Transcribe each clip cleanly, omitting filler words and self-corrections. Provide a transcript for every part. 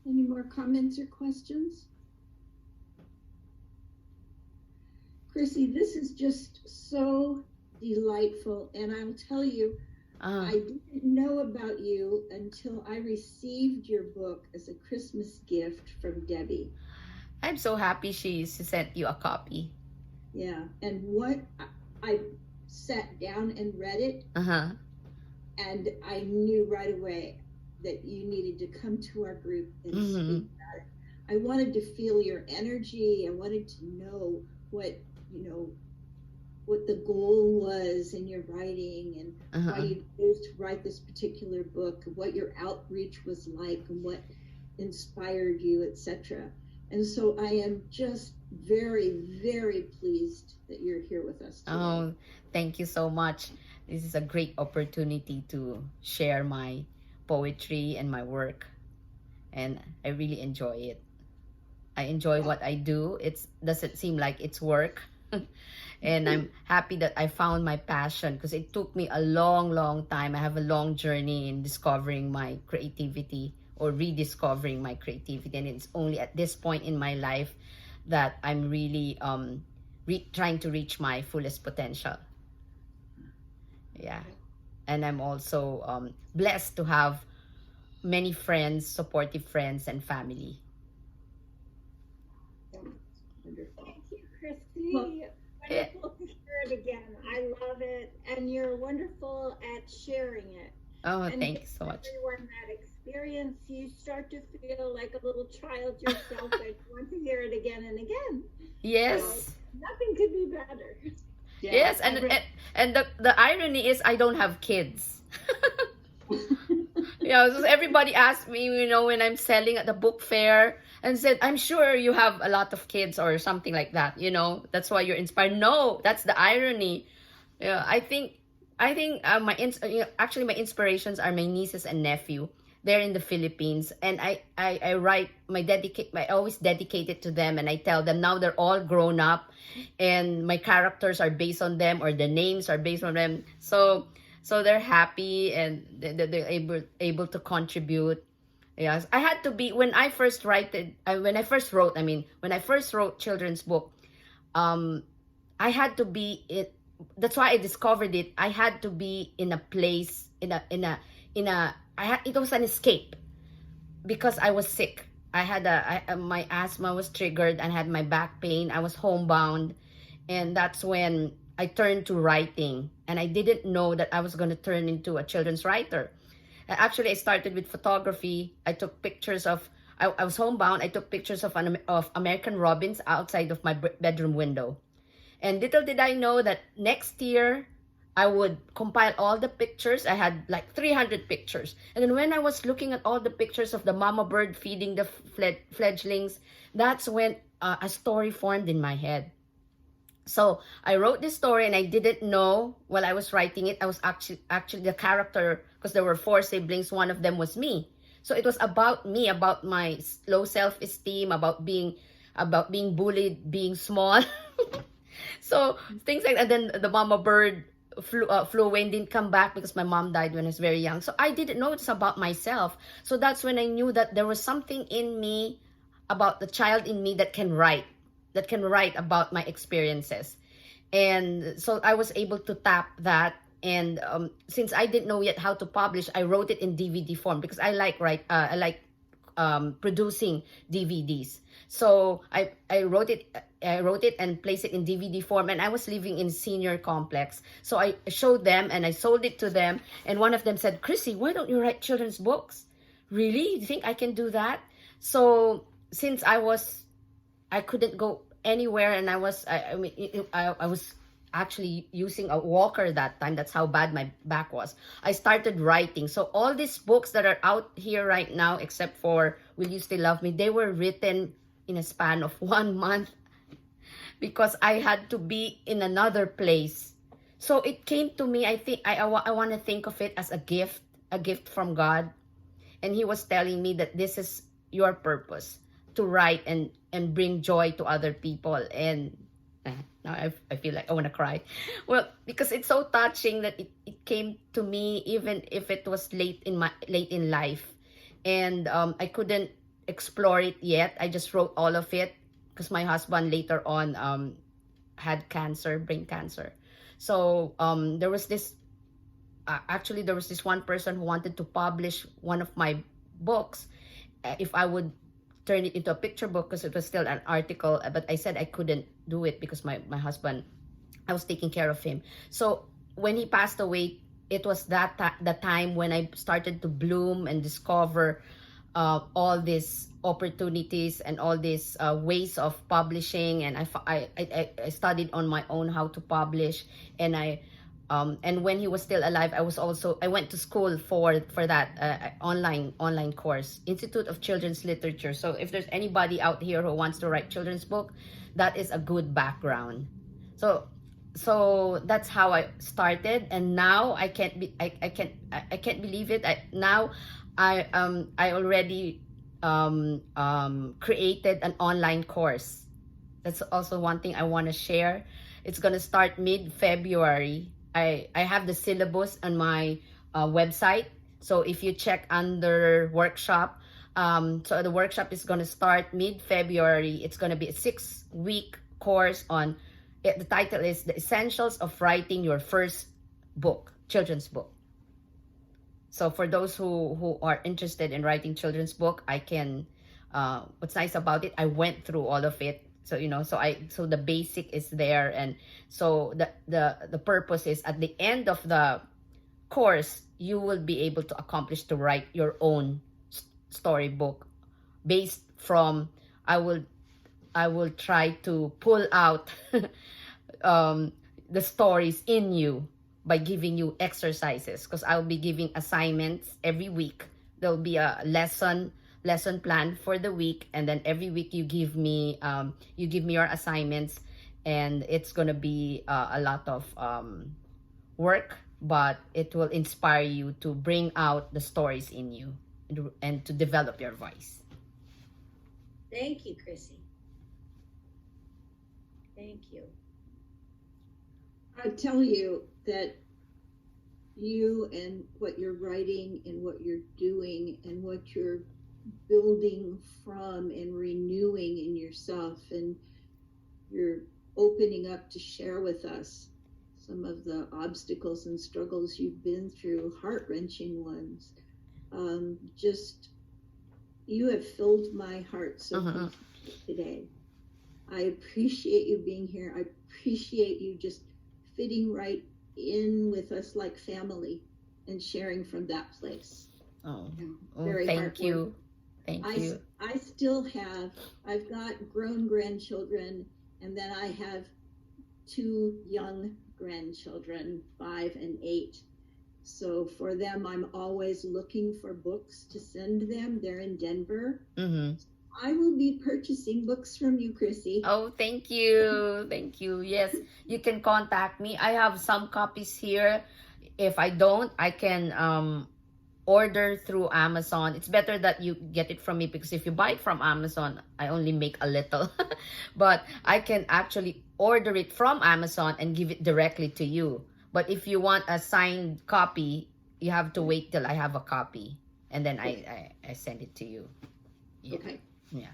Any more comments or questions? Chrissy, this is just so delightful. And I'll tell you, Uh, I didn't know about you until I received your book as a Christmas gift from Debbie. I'm so happy she sent you a copy. Yeah. And what I sat down and read it, Uh-huh. and I knew right away that you needed to come to our group and Mm-hmm. speak about it. I wanted to feel your energy. I wanted to know what, you know, what the goal was in your writing and why Uh-huh. you chose to write this particular book, what your outreach was like and what inspired you, etc. And so I am just very, very pleased that you're here with us today. Oh, thank you so much. This is a great opportunity to share my poetry and my work, and I really enjoy it. I enjoy Well, what I do. It doesn't seem like it's work. And I'm happy that I found my passion because it took me a long, long time. I have a long journey in discovering my creativity or rediscovering my creativity. And it's only at this point in my life that I'm really trying to reach my fullest potential. Yeah. And I'm also blessed to have many friends, supportive friends, and family. wonderful. Thank you, Well, Christy. Eh, Wonderful to hear it again. I love it. And you're wonderful at sharing it oh, and thank you giving so much. everyone that experience. You start to feel like a little child yourself and want to hear it again and again. So Yes. nothing could be better. yeah, Yes, and the irony is I don't have kids. Yeah, so everybody asked me, when I'm selling at the book fair and said, "I'm sure you have a lot of kids or something like that, That's why you're inspired." No, that's the irony. Yeah, I think actually my inspirations are my nieces and nephew. They're in the Philippines, and I write I always dedicate it to them, and I tell them now they're all grown up, and my characters are based on them or the names are based on them. So they're happy and they're able to contribute. Yes, I had to be when I first write it. When I first wrote children's book, um, I had to be it. That's why I discovered it. I had to be in a place in a. It was an escape because I was sick. My asthma was triggered and had my back pain. I was homebound, and that's when I turned to writing. And I didn't know that I was going to turn into a children's writer. Actually, I started with photography. I took pictures of. I was homebound. I took pictures of American robins outside of my bedroom window. And little did I know that next year I would compile all the pictures. I had like 300 pictures. And then when I was looking at all the pictures of the mama bird feeding the fledglings, that's when a story formed in my head. So I wrote this story and I didn't know while I was writing it, I was actually the character because there were four siblings. One of them was me. So it was about me, about my low self-esteem, about being bullied, being small. So things like that. Then the mama bird flew away and didn't come back because my mom died when I was very young. So I didn't know it's about myself. So that's when I knew that there was something in me about the child in me that can write about my experiences. And so I was able to tap that. And since I didn't know yet how to publish, I wrote it in DVD form because I like producing DVDs. So I wrote it and placed it in DVD form, and I was living in senior complex. So I showed them and I sold it to them, and one of them said, "Chrissy, why don't you write children's books? Really? You think I can do that?" So since I couldn't go anywhere, and I was actually using a walker that time. That's how bad my back was. I started writing. So all these books that are out here right now, except for Will You Still Love Me, they were written in a span of 1 month because I had to be in another place. So it came to me. I think I want to think of it as a gift from God. And He was telling me that this is your purpose, to write and bring joy to other people. And now I feel like I want to cry. Well, because it's so touching that it came to me even if it was late in life. And I couldn't explore it yet. I just wrote all of it because my husband later on had cancer, brain cancer. So there was this actually there was this one person who wanted to publish one of my books if I would turn it into a picture book because it was still an article, but I said I couldn't do it because my husband, I was taking care of him. So when he passed away, it was the time when I started to bloom and discover all these opportunities and all these ways of publishing. And I studied on my own how to publish. And and when he was still alive, I went to school for that online course, Institute of Children's Literature. So if there's anybody out here who wants to write children's book, that is a good background. So that's how I started, and now I can't believe it. Now I already created an online course. That's also one thing I want to share. It's gonna start mid-February. I have the syllabus on my website. So if you check under workshop, so the workshop is gonna start mid-February. It's gonna be a 6-week course on. The title is The Essentials of Writing Your First Book, Children's Book. So for those who are interested in writing children's book, I can, what's nice about it, I went through all of it. So, so the basic is there. And so the purpose is at the end of the course, you will be able to accomplish to write your own storybook based from, I will try to pull out the stories in you by giving you exercises, because I'll be giving assignments every week. There'll be a lesson plan for the week, and then every week you give me your assignments, and it's gonna be a lot of work, but it will inspire you to bring out the stories in you and to develop your voice. Thank you, Chrissy. Thank you. I tell you that you and what you're writing and what you're doing and what you're building from and renewing in yourself, and you're opening up to share with us some of the obstacles and struggles you've been through, heart-wrenching ones. Just, you have filled my heart so completely today. I appreciate you being here. I appreciate you just fitting right in with us like family and sharing from that place. Thank you. I've got grown grandchildren, and then I have 2 young grandchildren, 5 and 8. So for them, I'm always looking for books to send them. They're in Denver. I will be purchasing books from you, Chrissy. Oh, thank you. Thank you. Yes, you can contact me. I have some copies here. If I don't, I can order through Amazon. It's better that you get it from me, because if you buy it from Amazon, I only make a little. But I can actually order it from Amazon and give it directly to you. But if you want a signed copy, you have to wait till I have a copy, and then I send it to you. Yeah. Okay. Yeah.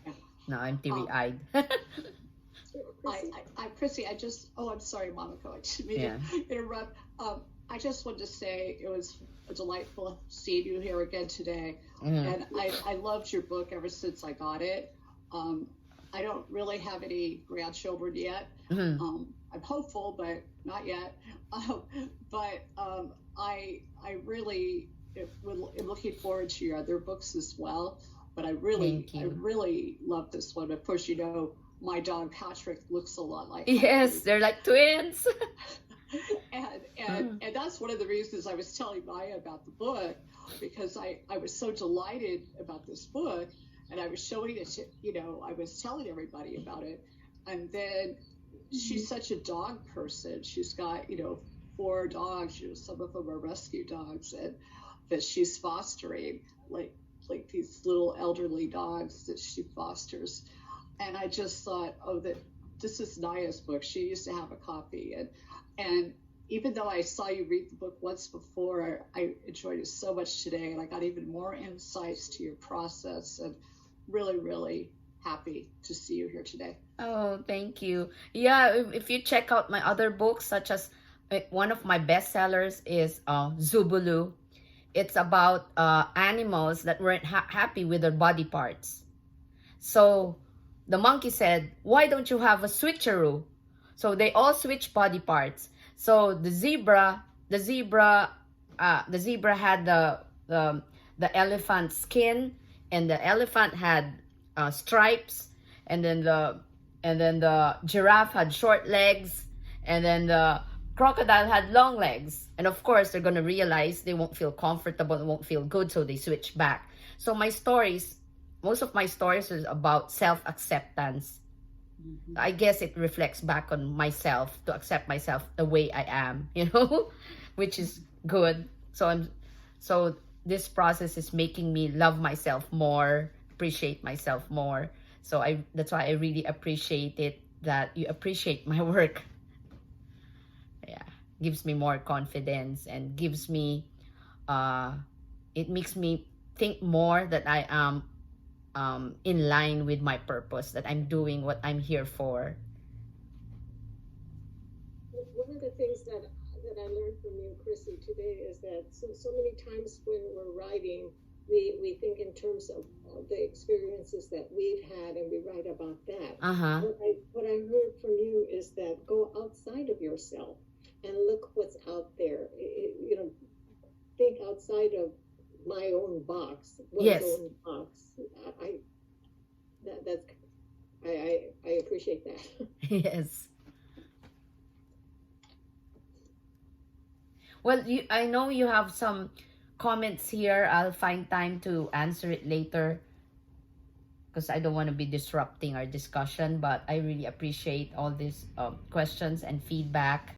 No, I'm teary-eyed. Chrissy, I'm sorry, Monica, I didn't mean to interrupt. I just wanted to say it was a delightful seeing you here again today. And I loved your book ever since I got it. I don't really have any grandchildren yet. I'm hopeful, but not yet. I really am looking forward to your other books as well. But I really love this one. Of course, my dog Patrick looks a lot like Yes, they're like twins. and that's one of the reasons I was telling Maya about the book, because I was so delighted about this book, and I was showing it to, I was telling everybody about it. And then she's such a dog person. She's got, 4 dogs, some of them are rescue dogs, and that she's fostering, like these little elderly dogs that she fosters. And I just thought, that this is Naya's book. She used to have a copy. And even though I saw you read the book once before, I enjoyed it so much today. And I got even more insights to your process. And really, really happy to see you here today. Oh, thank you. Yeah, if you check out my other books, such as one of my bestsellers is Zubulu. It's about animals that weren't happy with their body parts. So the monkey said, "Why don't you have a switcheroo?" So they all switch body parts. So the zebra had the elephant skin, and the elephant had stripes, and then the giraffe had short legs, and then the crocodile had long legs. And of course, they're gonna realize they won't feel comfortable, they won't feel good, so they switch back. So most of my stories is about self-acceptance. I guess it reflects back on myself, to accept myself the way I am, which is good. So this process is making me love myself more, appreciate myself more. So that's why I really appreciate it that you appreciate my work. Yeah, gives me more confidence and gives me it makes me think more that I am in line with my purpose, that I'm doing what I'm here for. One of the things that I learned from you, Chrissy, today is that so many times when we're writing, we think in terms of the experiences that we've had, and we write about that. What I heard from you is that go outside of yourself and look what's out there. Think outside of my own box, Yes. own box. I appreciate that. Yes. Well, I know you have some comments here. I'll find time to answer it later because I don't want to be disrupting our discussion, but I really appreciate all these questions and feedback.